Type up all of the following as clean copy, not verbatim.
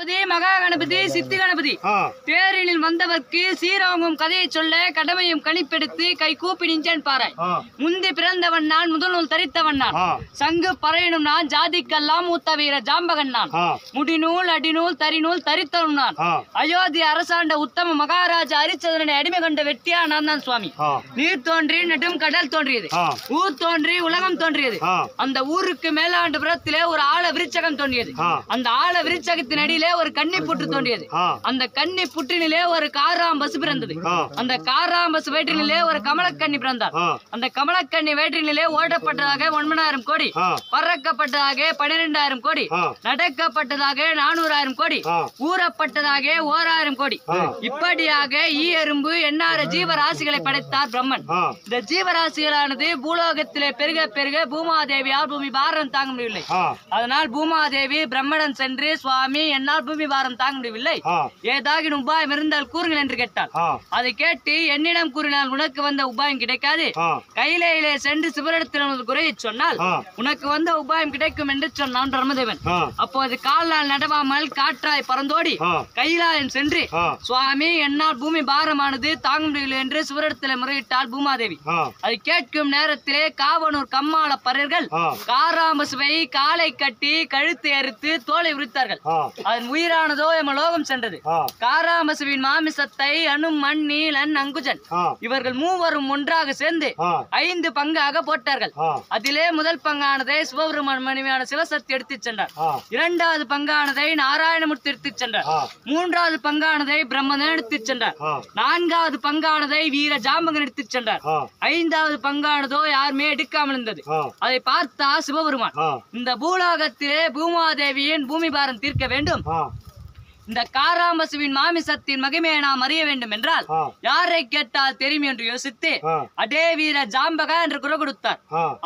கணபதி மகா கணபதி சித்தி கணபதி தேரினில் வந்தவர்க்கு சீரோங்கும் கதையை சொல்ல கடமையும் கணிப்பெடுத்து கை கூப்பி நின்றேன் பாரு. முந்தி பிறந்தவன் நான், முதல் நூல் தரித்தவன் நான், சங்கு பறையனும் நான், ஜாதிக்கெல்லாம் மூத்த வீர ஜாம்பகன் நான், முடிநூல் அடிநூல் தரிநூல் தரித்தவன் நான், அயோத்தி அரசாண்ட உத்தம மகாராஜா ஹரிச்சந்திரனை அடிமை கொண்ட வெட்டியா நான் தான் சுவாமி. நீர் தோன்றி நெடும் கடல் தோன்றியது, ஊர் தோன்றி உலகம் தோன்றியது. அந்த ஊருக்கு மேலாண்டு புறத்திலே ஒரு ஆழ விருச்சகம் தோன்றியது. அந்த ஆழ விருச்சகத்தின் அடியிலே ஒரு கன்னி புற்று தோன்றியது. அந்த கன்னி புற்றினிலே ஒரு காராம்பசு பிறந்தது. அந்த காராம்பசு வயிற்றினிலே ஒரு கமலக்கண்ணி பிறந்தார். அந்த கமலக்கண்ணி வயிற்றினிலே ஓடப்பட்டதாக 9,000 கோடி, பறக்கப்பட்டதாக 12,000 கோடி, நடக்கப்பட்டதாக 400,000 கோடி, ஊறப்பட்டதாக 1,000 கோடி. இப்படியாக ஈ எறும்பு எண்ணார ஜீவராசிகளை படைத்தார் பிரம்மன். இந்த ஜீவராசிகளானது பூலோகத்திலே பெருக பெருக பூமாதேவியால் பூமி பாரம் தாங்க முடியவில்லை. அதனால் பூமாதேவி பிரம்மடன் சென்று சுவாமி என்னால் பூமி பாரம் தாங்க முடியவில்லை, ஏதாகினும் உபாயம் இருந்தால் கூறுங்கள் என்று கேட்டார். அதை கேட்டு என்னிடம் கூறினால் உனக்கு வந்த உபாயம் கிடைக்காது, கையிலே சென்று சிவரிடத்தில் குறையை சொன்னால் உனக்கு வந்த உபாயம் கிடைக்கும் என்று சொன்னான் பிரம்மதேவன். அப்போது காலால் நடவாமல் காற்றாய் பறந்தோடி கைலாயம் சென்று சுவாமி என்னால் பூமி பாரமானது தாங்க முடியவில்லை என்று சிவரிடத்தில் முறையிட்டாள் பூமாதேவி. அதை கேட்கும் நேரத்திலே காவனூர் கம்மாள பரர்கள் காராம்பசுவை காலை கட்டி கழுத்தை அறுத்து தோலை உரித்தார்கள். அதன் உயிரானதோ எமலோகம் சென்றது. காராம்பசுவின் மாமிசத்தை அனும் மண் நீலன் அங்குஜன் இவர்கள் மூவரும் ஒன்றாக சேர்ந்து 5 பங்காக போட்டார்கள். அதிலே முதல் பங்கானதை சிவபெருமான் மனைவியான சிவசக்தி எடுத்துச் சென்றார். 2வது பங்கானதை நாராயணமூர்த்தி எடுத்துச் சென்றார். 3வது பங்கானதை பிரம்மன் எடுத்துச் சென்றார். 4வது பங்கானதை வீர ஜாம்பகன் எடுத்துச் சென்றார். 5வது பங்கானதோ யாருமே எடுக்காமல் இருந்தது. அதை பார்த்தா சிவபெருமான், இந்த பூலோகத்திலே பூமாதேவியின் பூமி பாரம் தீர்க்க வேண்டும், இந்த காராம்பசுவின் மாமிசத்தின் மகிமையை நாம் அறிய வேண்டும் என்றால் யாரை கேட்டால் தெரியும் என்று யோசித்து அடே வீர ஜாம்பக என்று குரல் கொடுத்தார்.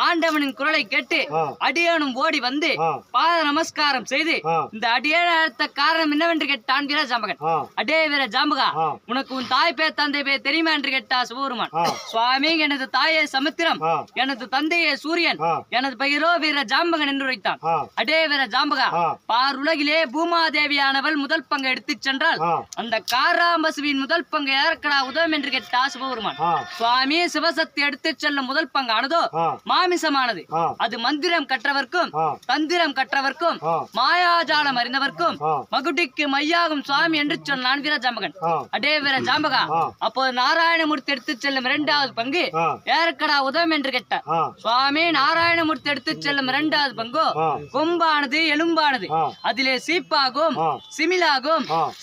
ஆண்டவனின் குரலை கேட்டு அடியனும் ஓடி வந்து பாத நமஸ்காரம் செய்து இந்த அடியேன் அழைத்த காரணம் என்னவென்று கேட்டான் வீர ஜாம்பகன். அடே வீர ஜாம்பகா, உனக்கு உன் தாய் பேர் தந்தை பேர் தெரியுமா என்று கேட்டா சிவபெருமான். சுவாமி, எனது தாயே சமுத்திரம், எனது தந்தையே சூரியன், எனது பெயரோ வீர ஜாம்பகன் என்று உரைத்தான். அடே வீர ஜாம்பகா, பார் உலகிலே பூமாதேவியானவள் முதல் பங்கை எடுத்துச் சென்றால் அந்த காராம்பசுவின் முதல் பங்கை யாருக்கடா உதவும் என்று கேட்டா சிவபெருமான். சுவாமி, சிவசக்தி எடுத்துச் செல்லும் முதல் பங்கானதோ மாமிசமானது. அது மந்திரம் கற்றவர்க்கும் தந்திரம் கற்றவர்க்கும் மாயாஜாலம் அறிந்தவர்க்கும் மகுடிக்கு மையாகும் சுவாமி என்று சொன்னான் வீர ஜாம்பகன். அடே வீர ஜாம்பகா, அப்போது நாராயணமூர்த்தி எடுத்துச் செல்லும் 2வது பங்கு யாருக்கடா உதவும் என்று கேட்டார். சுவாமி, நாராயணமூர்த்தி எடுத்துச் செல்லும் 2வது பங்கோ கொம்பானது எலும்பானது, அதிலே சீப்பாகும் சிமிலா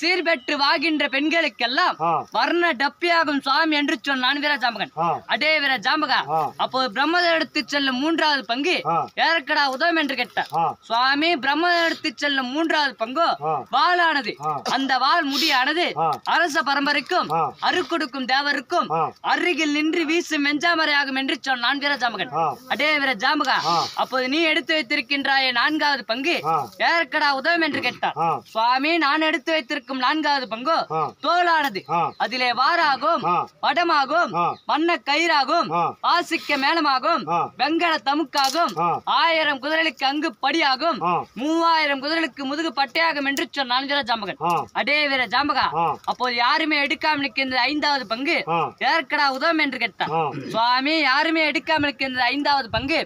சீர்பெற்று வாகின்ற பெண்களுக்கெல்லாம் வர்ண டப்பியாகும் சுவாமி என்று சொன்னான் வீர ஜாம்பகன். அடே வீர ஜாம்பகா, அப்போது பிரம்மதேவன் எடுத்து செல்லும் 3வது பங்கு யாருக்கடா உதவும் என்று கேட்டார். சுவாமி, பிரம்மதேவன் எடுத்து செல்லும் 3வது பங்கோ வாளானது. அந்த வாள் முடியானது அரச பரம்பரைக்கும் அருக்கொடுக்கும் தேவருக்கும் அருகில் நின்று வீசும் வெஞ்சாமரையாகும் என்று சொன்னான் வீர ஜாம்பகன். அடே வீர ஜாம்பகா, அப்போது நீ எடுத்து வைத்திருக்கின்றாய 4வது பங்கு யாருக்கடா உதவும் என்று கேட்டார். சுவாமி, நான் எடுத்து வைத்திருக்கும் 4வது பங்கோ தோளானது. அதிலே வாராகும் படமாகும் வண்ண கயிறாகும் ஆசிக்க மேளமாகும் வெங்கட தமுக்காகும் 1000 குதிரைகளுக்கு அங்கு படியாகும் 3000 குதிரைகளுக்கு முதுகு பட்டையாகும் என்று சொன்னான் வீர ஜாம்பகன். அடே வீர ஜாம்பகா, அப்போது யாருமே எடுக்காமல் இருக்கின்ற 5வது பங்கு யாருக்கடா உதவும் என்று கேட்டான். சுவாமி, யாருமே எடுக்காமல் இருக்கின்ற 5வது பங்கு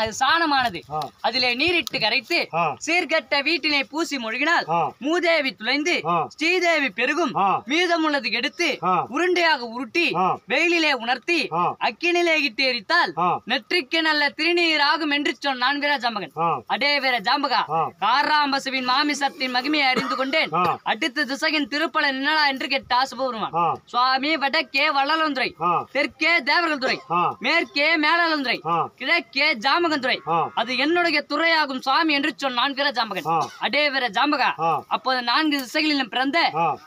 அது சாணமானது. அதிலே நீரிட்டு கரைத்து சீர்கட்ட வீட்டினை பூசி மொழிகினால் மூதேவி துளைந்து ஸ்ரீதேவி பெருகும், மீதமுள்ளது எடுத்து உருண்டையாக உருட்டி வெயிலிலே உணர்த்தி அக்கினிலே இட்டு எரித்தால் நெற்றிக்கு நல்ல திருநீர் ஆகும் என்று சொன்னான் வீர ஜாம்பகன். அடே வீர ஜாம்பகா, காராம்பசுவின் மாமிசத்தின் மகிமையை அறிந்து கொண்டேன். அடுத்த திசையின் திருப்பலன் என்னடா என்று கேட்டா சிவபெருமான். சுவாமி, வடக்கே வள்ளலந்துறை, தெற்கே தேவர்கள் துறை, மேற்கே மேலந்துறை, கிழக்கே ஜாம்பகந்துறை, அது என்னுடைய துறையாகும் சுவாமி என்று சொன்னான் வீர ஜாம்பகன். அடே வீர ஜாம்பகா, அப்போது 4 திசைகளிலும் பிறந்த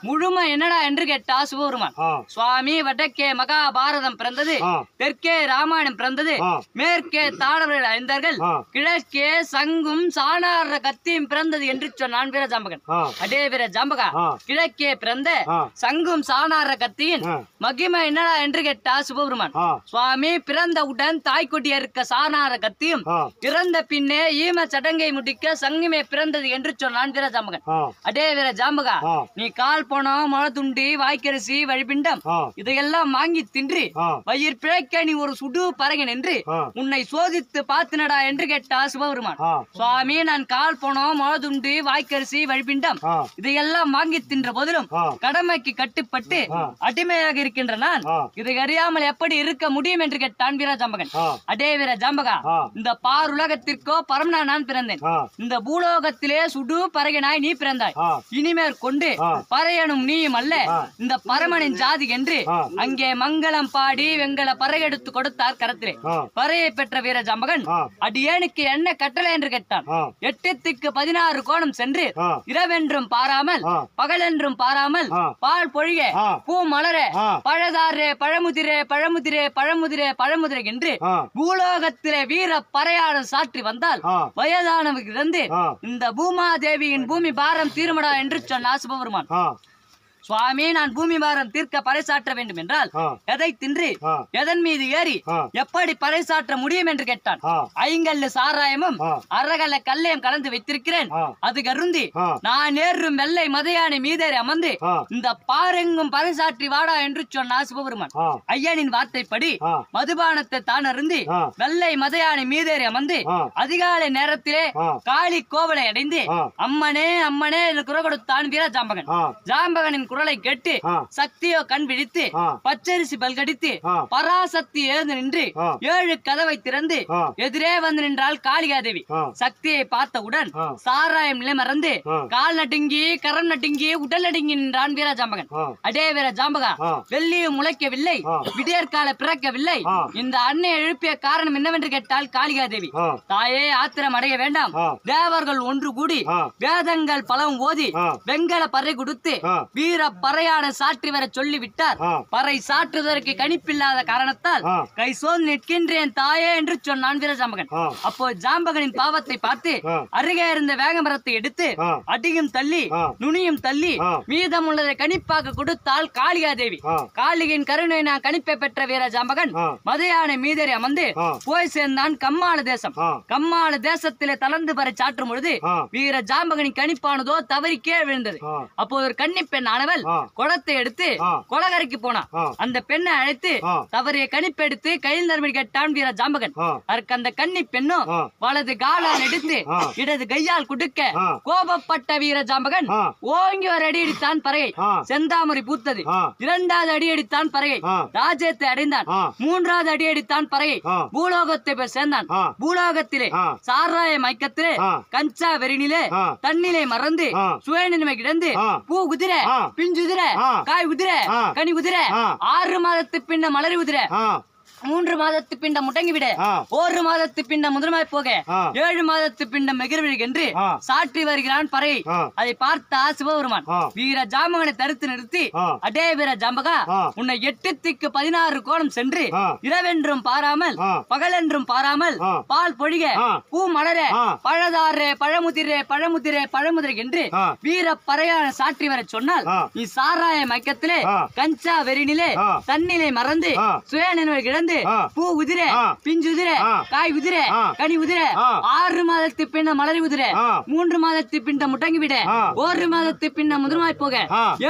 முழுமை என்னடா என்று கேட்டா சிவபெருமான். சுவாமி, வடக்கே மகாபாரதம் பிறந்தது, தெற்கே ராமாயணம் பிறந்தது, மேற்கே தாடவர்கள் ஐந்தார்கள், கிழக்கே சங்கும் சாணார கத்தியும் பிறந்தது என்று சொன்னான் வீர ஜாம்பகன். அடே வீர ஜாம்பகா, கிழக்கே பிறந்த சங்கும் சாணார கத்தியின் மகிமை என்னடா என்று கேட்டா சிவபெருமான். சுவாமி, பிறந்தவுடன் தாய்க்குட்டிய இருக்க சாணார கத்தி பார்வதியும் இறந்த பின்னே ஈம சடங்கை முடிக்க சங்கமே பிறந்தது என்று சொன்னான் வீர ஜாம்பகன். அடே வீர ஜாம்பகா, நீ கால் போனோம், முளத்துண்டி, வாய்க்கரிசி, வழிபிண்டம் இதையெல்லாம் வாங்கி தின்று வயிர் பிழைக்க நீ ஒரு சுடு பறகன் என்று உன்னை சோதித்து பார்த்துனடா என்று கேட்டா சிவபெருமான். சுவாமி, நான் கால் போனோம், முளத்துண்டி, வாய்க்கரிசி, வழிபிண்டம் இதையெல்லாம் வாங்கி தின்ற போதிலும் கடமைக்கு கட்டுப்பட்டு அடிமையாக இருக்கின்ற நான் இதை அறியாமல் எப்படி இருக்க முடியும் என்று கேட்டான் வீர ஜாம்பகன். அடே வீர ஜாம்பகா, இந்த பார் உலகத்திற்கோ பரமனா நான் பிறந்தேன். இந்த பூலோகத்திலே சுடு பறகனாய் நீ பிறந்தாய். இனிமேற் கொண்டு பறையனும் நீயும் அல்ல, இந்த பரமனின் ஜாதி என்று அங்கே மங்களம் பாடி வெங்கல பறை எடுத்து கொடுத்தார் கரத்திலே. பறையை பெற்ற வீர ஜாம்பகன் அடியேனுக்கு என்ன கட்டளை என்று கேட்டான். 8த்துக்கு 16 கோணம் சென்று இரவென்றும் பாராமல் பகலென்றும் பாராமல் பால் பொழிய பூ மலர பழதாரே பழமுதிரே பழமுதிரே பழமுதிரே பழமுதிரே என்று பூலோகத்திலே வீர பறையாடல் சாற்றி வந்தால் வயதானவர்கள் இருந்து இந்த பூமாதேவியின் பூமி பாரம் தீருமடா என்று சொன்னார் சிவபெருமான். சுவாமி, நான் பூமி பாரம் தீர்க்க பறைசாற்ற வேண்டும் என்றால் எதை தின்று எதன் மீது ஏறி எப்படி பறைசாற்ற முடியும் என்று கேட்டான். 5 சாராயமும் அரகல கல்லையும் கலந்து வைத்திருக்கிறேன், அது கருந்தி நான் ஏறும் வெள்ளை மதையானை மீதேறி அமர்ந்து இந்த பாரெங்கும் பறைசாற்றி வாடா என்று சொன்னார் சிவபெருமான். ஐயனின் வார்த்தைப்படி மதுபானத்தை தான் அருந்தி வெள்ளை மதையானை மீதேறி அமர்ந்து அதிகாலை நேரத்திலே காளி கோவலை அடைந்து அம்மனே அம்மனே என்று குரல் கொடுத்தான் வீர ஜாம்பகன். ஜாம்பகனின் குரலை கேட்டு சக்தியோ கண் விழித்து பச்சரிசி பல்கடித்து பராசக்தி எழுந்து நின்று 7 கதவை திறந்து எதிரே வந்து நின்றாள் காளிகாதேவி. சக்தியை பார்த்தவுடன் சாராயம் நிலை மறந்து கால் நடுங்கி கரம் நடுங்கி உடல் நடுங்கி நின்றான் வீர ஜாம்பகன். அடே வீர ஜாம்பகா, வெள்ளியும் முளைக்கவில்லை, விடியற்கால பிறக்கவில்லை, இந்த அன்னை எழுப்பிய காரணம் என்னவென்று கேட்டால் காளிகாதேவி. தாயே, ஆத்திரம் அடைய வேண்டாம். தேவர்கள் ஒன்று கூடி வேதங்கள் பலவும் ஓதி வெங்கல பறை கொடுத்து வீர பறையாட சாற்றி வர சொல்லி விட்டார். பறை சாற்றுவதற்கு கணிப்பில்லாத காரணத்தால் கை சோர்ந்து நிற்கின்றேன் தாயே என்று சொன்னான் வீர ஜாம்பகன். அப்போ ஜாம்பகனின் பாவத்தை பார்த்து அருகே இருந்த வேகமரத்தை எடுத்து அடியும் தள்ளி நுனியும் தள்ளி மீதம் உள்ளதை கணிப்பாக கொடுத்தால் காளிகாதேவி. காளியின் கருணை நான் கணிப்பை பெற்ற வீர ஜாம்பகன் மதையானை மீதேறி அமர்ந்து போய் சேர்ந்தான் கம்மாள தேசம். கம்மாள தேசத்திலே தளர்ந்து பறை சாற்றும் பொழுது வீர ஜாம்பகனின் கணிப்பானதோ தவறி கீழே விழுந்தது. அப்போது ஒரு கன்னி பெண் ஆனவள் குளத்தை எடுத்து கொலகரைக்கு போனா. அந்த பெண்ணை அழைத்து தவறிய கணிப்பெடுத்து கையில் நறுமணி கேட்டான் வீர ஜாம்பகன். அதற்கு அந்த கன்னி பெண்ணும் வலது காலால் எடுத்து இடது கையால் குடுக்க கோபப்பட்ட வீர ஜாம்பகன் ஓங்கி ஒரு அடி அடித்தான் பறையை. செந்தாமரை பூத்தது. 2வது அடி அடித்தான் பறையை. ராஜ்யத்தை அடைந்தான். 3வது அடி அடித்தான் பறையை. பூலோகத்தை போய் சேர்ந்தான். பூலோகத்திலே சாராய மயக்கத்திலே கஞ்சா வெறினிலே தண்ணிலே மறந்து சுயநிலைமை கிடந்து பூ குதிர பிஞ்சுதிர காய் உதிர கனி உதிர 6 மாதத்து பின்ன மலரி உதிர 3 மாதத்து பிண்டம் முடங்கி விட 1 மாதத்து பிண்டம் முதலமாய் போக 7 மாதத்து பிண்டம் எகிர்விழு என்று சாற்றி வருகிறான் பறை. அதை பார்த்த சிவபெருமான் வீர ஜாம்பகனை தடுத்து நிறுத்தி, அடே வீர ஜாம்பகா, உன்னை 8த்துக்கு 16 கோணம் சென்று இரவென்றும் பாராமல் பகலென்றும் பாராமல் பால் பொழிக பூ மலர பழதாரே பழமுதிரே பழமுதிரே பழமுதிரை என்று வீர பறையான சாற்றி வர சொன்னால் நீ சாராய மயக்கத்திலே கஞ்சா வெறினிலே தண்ணிலே மறந்து சுய நினைவு கிடந்து பூ உதிர பிஞ்சு உதிர காய் உதிர கனி உதிர 6 மாதத்து பின்ன மலரி உதிர 3 மாதத்து பின்ன முடங்கி விட 1 மாதத்து பின்ன முதலமாய் போக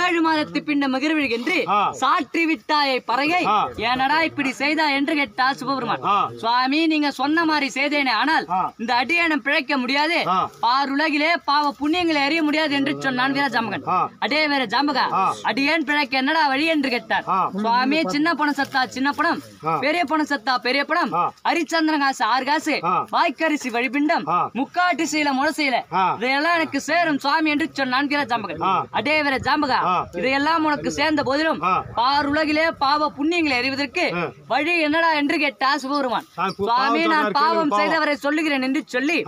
7 மாதத்து பின்ன மகிழ்விழு என்று சாற்றி விட்டாயை பறையை ஏனடா இப்படி செய்தா என்று கேட்டார் சிவபெருமான். சுவாமி, நீங்க சொன்ன மாதிரி செய்தேனே, ஆனால் இந்த அடியேனம் பிழைக்க முடியாது, பாருலகிலே பாவ புண்ணியங்களை அறிய முடியாது என்று சொன்னான் வீர ஜாம்பகன். அடே வீர ஜாம்பகா, அடியேன் பிழைக்க என்னடா வழி என்று கேட்டார். சுவாமி, சின்ன பணம் சத்தா சின்ன பணம், பெரிய பணம் சத்தா பெரிய பணம், ஹரிச்சந்திரன் காசு 6 காசு, வாய்க்கரிசி வழிபிண்டம், முக்காட்டு சீல முளசீல, இதையெல்லாம் எனக்கு சேரும் சுவாமி என்று சொன்னான் வீர ஜாம்பகன். அடே வீர ஜாம்பகா, இதையெல்லாம் உனக்கு சேர்ந்த போதிலும் பாருலகிலே பாவ புண்ணியங்களை அறிவதற்கு வழி என்னடா என்று கேட்டார் சிவபெருமான். சுவாமி, நான் பாவம் செய்தவரை சொல்லுகிறேன் என்று சொல்லி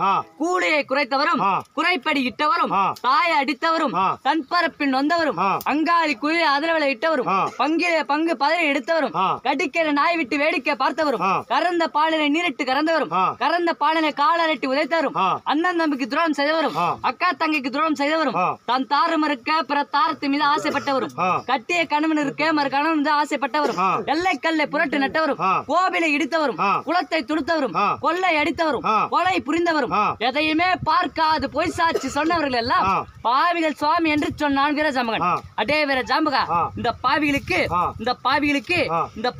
கூடையை குறைத்தவரும் குறைப்படி இட்டவரும் தாயை அடித்தவரும் தன்பரப்பில் நொந்தவரும் அங்காளி குயிலை அதிரவலை இட்டவரும் பங்கிலே பங்கு பதவி எடுத்தவரும் கடிக்கிற நாய் விட்டு வேடிக்கை பார்த்தவரும் கறந்த பாலினை நீரிட்டு கறந்தவரும் கறந்த பாலினை காலரட்டி உதைத்தவரும் அண்ணன் தம்பிக்கு துரோகம் செய்தவரும் அக்கா தங்கைக்கு துரோகம் செய்தவரும் தான் தாரம் இருக்க பிற தாரத்து மீது ஆசைப்பட்டவரும் கட்டிய கணவன் இருக்க மறு கணவன் மீது ஆசைப்பட்டவரும் எல்லை கல்லை புரட்டு நட்டவரும் கோவிலை இடித்தவரும் குளத்தை துடுத்தவரும் கொள்ளை அடித்தவரும் கொலை புரிந்தவரும் எதையுமே பார்க்காது பொய் சாட்சி சொன்னவர்கள் எல்லாம் பாவிகள் சுவாமி என்று சொன்னான் வீரஜாம்பகன். அடே வீரஜாம்பகா, இந்த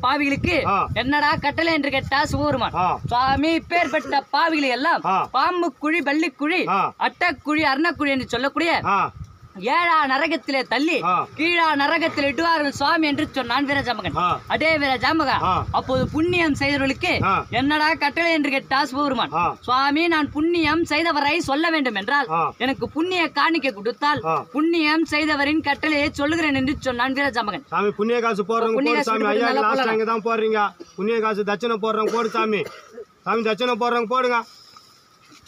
பாவிகளுக்கு என்னடா கட்டளை என்று கேட்டா சிவபெருமான். சுவாமி பேர்பட்ட பாவிகளை எல்லாம் பாம்பு குழி பள்ளி குழி அட்டக்குழி அர்ணக்குழி என்று சொல்லக்கூடிய ஏழா நரகத்திலே தள்ளி கீழா நரகத்தில் இட்டுவார்கள் சுவாமி என்று சொன்னான் வீரஜாம்பகன். அடே வீரஜாம்பகா, அப்போது புண்ணியம் செய்தவர்களுக்கு என்னடா கட்டளை என்று கேட்டா சிவபெருமான். சுவாமி, நான் புண்ணியம் செய்தவரை சொல்ல வேண்டும் என்றால் எனக்கு புண்ணிய காணிக்கை கொடுத்தால் புண்ணியம் செய்தவரின் கட்டளையை சொல்லுகிறேன் என்று சொன்னான் வீரஜாம்பகன். சாமி, புண்ணிய காசு போடுறவங்க போடுங்க. புண்ணிய காசு தட்சணை போடுறவங்க போடு சாமி. சாமி, தட்சணை போடுறவங்க போடுங்க.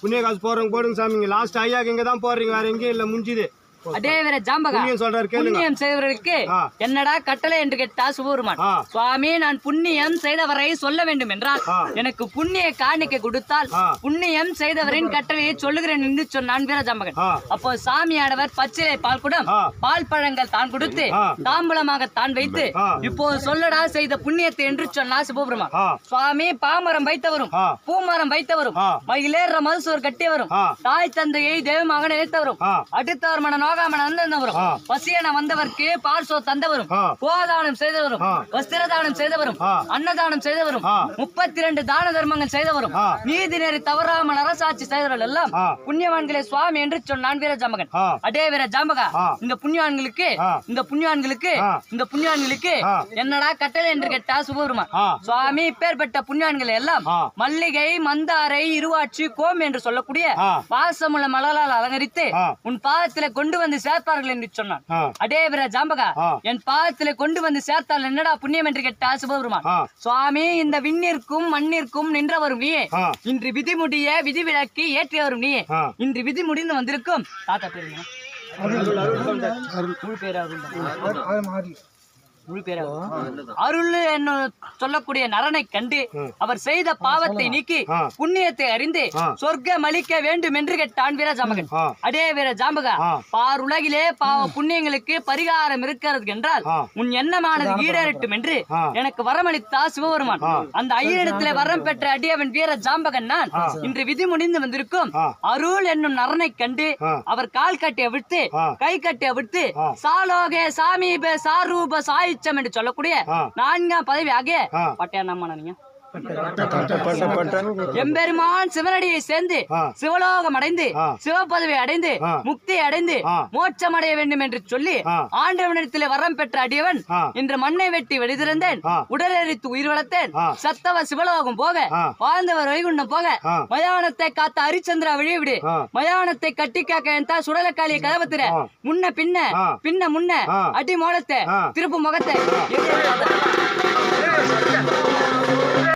புண்ணிய காசு போடுறவங்க போடுங்க சாமி. லாஸ்ட் ஐயாக்கு இங்க தான் போடுறீங்க, வேற எங்கேயும் இல்ல, முடிஞ்சுது. அடே வீரஜாம்பகா, புண்ணியம் செய்தவர்களுக்கு என்னடா கட்டளை என்று கேட்டா சிவபெருமான். சுவாமி, நான் புண்ணியம் செய்தவரை சொல்ல வேண்டும் என்றால் எனக்கு புண்ணிய காணிக்கை கொடுத்தால் புண்ணியம் செய்தவரின் கட்டளையை சொல்லுகிறேன் என்று சொன்னான் வீரஜாம்பகன். அப்போ சாமியானவர் பச்சிலை பால் குடம் பால் பழங்கள் தான் கொடுத்து தாம்பூலமாக தான் வைத்து இப்போது சொல்லடா செய்த புண்ணியத்தை என்று சொன்னார் சிவபெருமான். சுவாமி, பாமரம் வைத்தவரும் பூமரம் வைத்தவரும் மயிலேற மதுசூர் கட்டியவரும் தாய் தந்தையை தெய்வமாக நினைத்தவரும் அடுத்தவர் மன பசியன வந்தவர்க்கு பார்சோ தந்தவரும் கோதானம் செய்தவரும் வஸ்திரதானம் செய்தவரும் அன்னதானம் செய்தவரும் 32 தான தர்மங்கள் செய்தவரும் நீதி நெறி தவறாமல் அரசாட்சி செய்தவர்கள் எல்லாம் புண்ணியவான்களே சுவாமி என்று சொன்னான் வீரஜாம்பகன். அடே வீரஜாம்பகா, இந்த புண்ணியவான்களுக்கு என்னடா கட்டளை என்று கேட்டா சிவபெருமான். சுவாமி, பேர்பட்ட புண்ணியவான்களை எல்லாம் மல்லிகை மந்தாரை இருவாட்சி கோம் என்று சொல்லக்கூடிய வாசமுள்ள மலரால் அலங்கரித்து உன் பாதத்திலே கொண்டு வந்து சேர்த்தார்கள் என்று சொன்னான். அடே வீரஜாம்பகா, என் பாதத்திலே கொண்டு வந்து சேர்த்தால் என்னடா புண்ணியம் என்று கேட்டா சிவபெருமான். சுவாமி, இந்த விண்ணிற்கும் மண்ணிற்கும் நின்றவரும் நீயே, இன்று விதி முடிய விதி விலக்கி ஏற்றியவரும் நீயே, இன்று விதி முடிந்து வந்திருக்கும் தாத்தா பேரு அருள் என்ன சொல்லக்கூடிய நரனை கண்டு அவர் செய்த பாவத்தை நீக்கி புண்ணியத்தை அறிந்து சொர்க்கம் அளிக்க வேண்டும் என்று கேட்டான் வீரஜாம்பகன். அடே வீரஜாம்பகா, பாருலகிலே பாவ புண்ணியங்களுக்கு பரிகாரம் இருக்கிறது என்றால் உன் எண்ணமானது ஈடேறட்டும் என்று எனக்கு வரமளித்தா சிவபெருமான். அந்த ஐயனிடத்திலே வரம் பெற்ற அடியவன் வீரஜாம்பகன் நான் இன்று விதி முடிந்து வந்திருக்கும் அருள் என்னும் நரனை கண்டு அவர் கால் கட்டிய விட்டு கை கட்டிய விட்டு சாலோகே சாமீப சாரூப சாய் என்று சொல்லக்கூடிய 4ஆம் பதவி ஆகிய பட்டையா எம்பெருமான் சிவனடியை சேர்ந்து சிவலோகம் அடைந்து சிவபதவி அடைந்து முக்தி அடைந்து மோட்சம் அடைய வேண்டும் என்று சொல்லி ஆண்டவனிடத்திலே வரம் பெற்ற அடியவன் இன்று மண்ணை வெட்டி வெளிதிருந்தேன், உடலெரித்து உயிர் வளர்த்தேன், சத்தவர் சிவலோகம் போக வாழ்ந்தவர் வைகுண்டம் போக மயானத்தை காத்த ஹரிச்சந்திரா வழிவிடு, மயானத்தை கட்டி காக்க என் சுடலக்காளியை கதவத்திர முன்ன பின்ன பின்ன முன்ன அடி மோளத்தை திருப்பு முகத்தை